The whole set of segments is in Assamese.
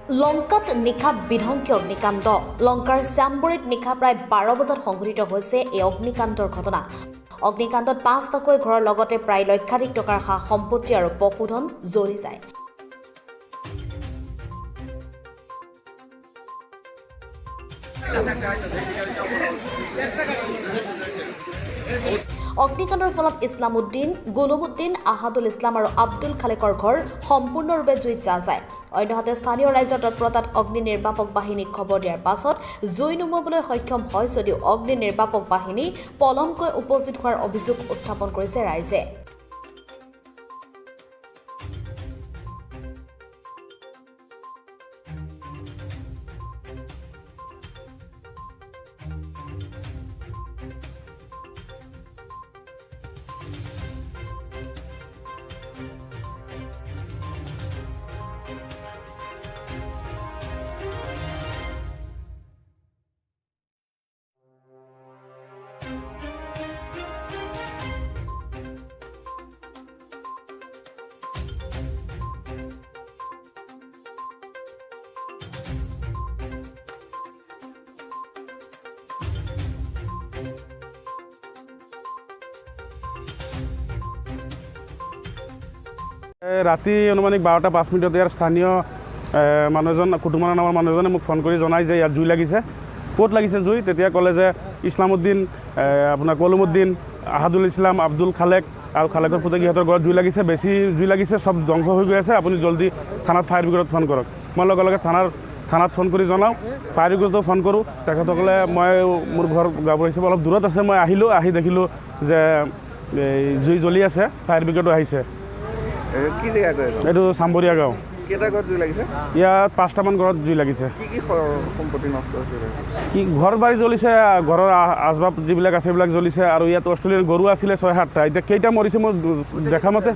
লংকাত নিশা বিধ্বংসী অগ্নিকাণ্ড লংকাৰ শ্যামবুৰীত নিশা প্ৰায় 12 বজাত সংঘটিত হৈছে এই অগ্নিকাণ্ডৰ ঘটনা অগ্নিকাণ্ডত 5টাকৈ ঘৰৰ লগতে প্ৰায় লক্ষাধিক টকাৰ সা সম্পত্তি আৰু পশুধন জ্বলি যায় অগ্নিকাণ্ডৰ ফলত ইছলামউদ্দিন গুলুমউদ্দিন আহাদুল ইছলাম আৰু আব্দুল খালেকৰ ঘৰ সম্পূৰ্ণৰূপে জুইত যা যায় অন্যহাতে স্থানীয় ৰাজ্যৰ তৎপৰতাত অগ্নি নিৰ্বাপক বাহিনীক খবৰ দিয়াৰ পাছত জুই নুমুৱাবলৈ সক্ষম হয় যদিও অগ্নি নিৰ্বাপক বাহিনী পলমকৈ উপস্থিত হোৱাৰ অভিযোগ উত্থাপন কৰিছে ৰাইজে ৰাতি অনুমানিক 12:05 ইয়াৰ স্থানীয় মানুহজন কুটুমানা নামৰ মানুহজনে মোক ফোন কৰি জনাই যে ইয়াত জুই লাগিছে ক'ত লাগিছে জুই তেতিয়া ক'লে যে ইছলামউদ্দিন আপোনাৰ কলুমউদ্দিন আহাদুল ইছলাম আব্দুল খালেক আৰু খালেকৰ পুতেকীহঁতৰ ঘৰত জুই লাগিছে বেছি জুই লাগিছে সব ধ্বংস হৈ গৈ আছে আপুনি জলদি থানাত ফায়াৰ ব্ৰিগেডত ফোন কৰক মই লগে লগে থানাত ফোন কৰি জনাওঁ ফায়াৰ ব্ৰিগেডতো ফোন কৰোঁ তেখেতসকলে মই মোৰ ঘৰ গাঁৱৰ হিচাপে অলপ দূৰত আছে মই আহি দেখিলোঁ যে জুই জ্বলি আছে ফায়াৰ ব্ৰিগেডো আহিছে কি জেগা কয় এইটো চাম্বৰীয়া গাঁও কেইটা ঘৰত জুই লাগিছে ইয়াত 5টামান ঘৰত জুই লাগিছে কি সম্পত্তি নষ্ট হৈছে কি ঘৰ বাৰী জ্বলিছে ঘৰৰ আচবাব যিবিলাক আছে সেইবিলাক জ্বলিছে আৰু ইয়াত অষ্ট্ৰেলিয়ান গৰু আছিলে 6-7টা এতিয়া কেইটা মৰিছে মোৰ দেখা মতে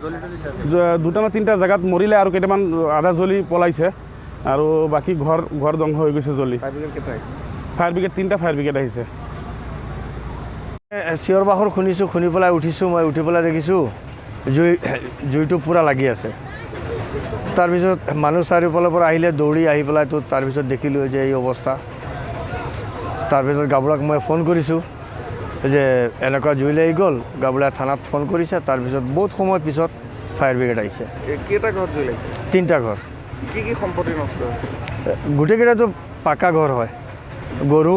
2টা না 3টা জেগাত মৰিলে আৰু কেইটামান আধা জ্বলি পলাইছে আৰু বাকী ঘৰ ধ্বংস হৈ গৈছে জ্বলি ফায়াৰ ব্ৰিগেড 3টা ফায়াৰ ব্ৰিগেড আহিছে চিঞৰ বাখৰ শুনি পেলাই উঠিছোঁ মই উঠি পেলাই দেখিছোঁ জুইটো পূৰা লাগি আছে তাৰপিছত মানুহ চাৰিওফালৰ পৰা আহিলে দৌৰি আহি পেলাই তো তাৰপিছত দেখিলোঁ যে এই অৱস্থা তাৰপিছত গাবুৰাক মই ফোন কৰিছোঁ যে এনেকুৱা জুই লাগি গ'ল গাবুৰাই থানাত ফোন কৰিছে তাৰপিছত বহুত সময় পিছত ফায়াৰ ব্ৰিগেড আহিছে কেইটা ঘৰত জুই লাগিছে 3টা ঘৰ কি সম্পত্তি নষ্ট হৈছে গোটেইকেইটাতো পাকা ঘৰ হয় গৰু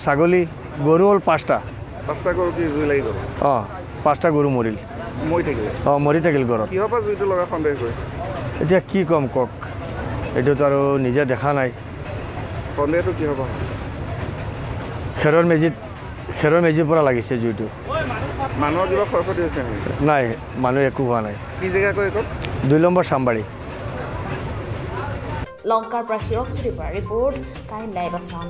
ছাগলী গৰু হ'ল 5টা গৰু কি জুই লাগি গ'ল 5টা গৰু মৰিল মৰি থাকিল ঘৰত কিহৰ পৰা জুইটো লগা সন্দেহ কৰিছে এতিয়া কি ক'ম কওক এইটোতো আৰু নিজে দেখা নাই সন্দেহটো কি হ'ব খেৰৰ মেজিৰ পৰা লাগিছে জুইটো মানুহৰ কিবা ক্ষয়ক্ষতি হৈছে নেকি নাই মানুহ একো হোৱা নাই কি জেগা কয় এইখন 2 নম্বৰ চাম্বাৰী লংকাৰ পৰা হিৰকজ্যোতিৰ পৰা ৰিপৰ্ট টাইম লাইভ আছাম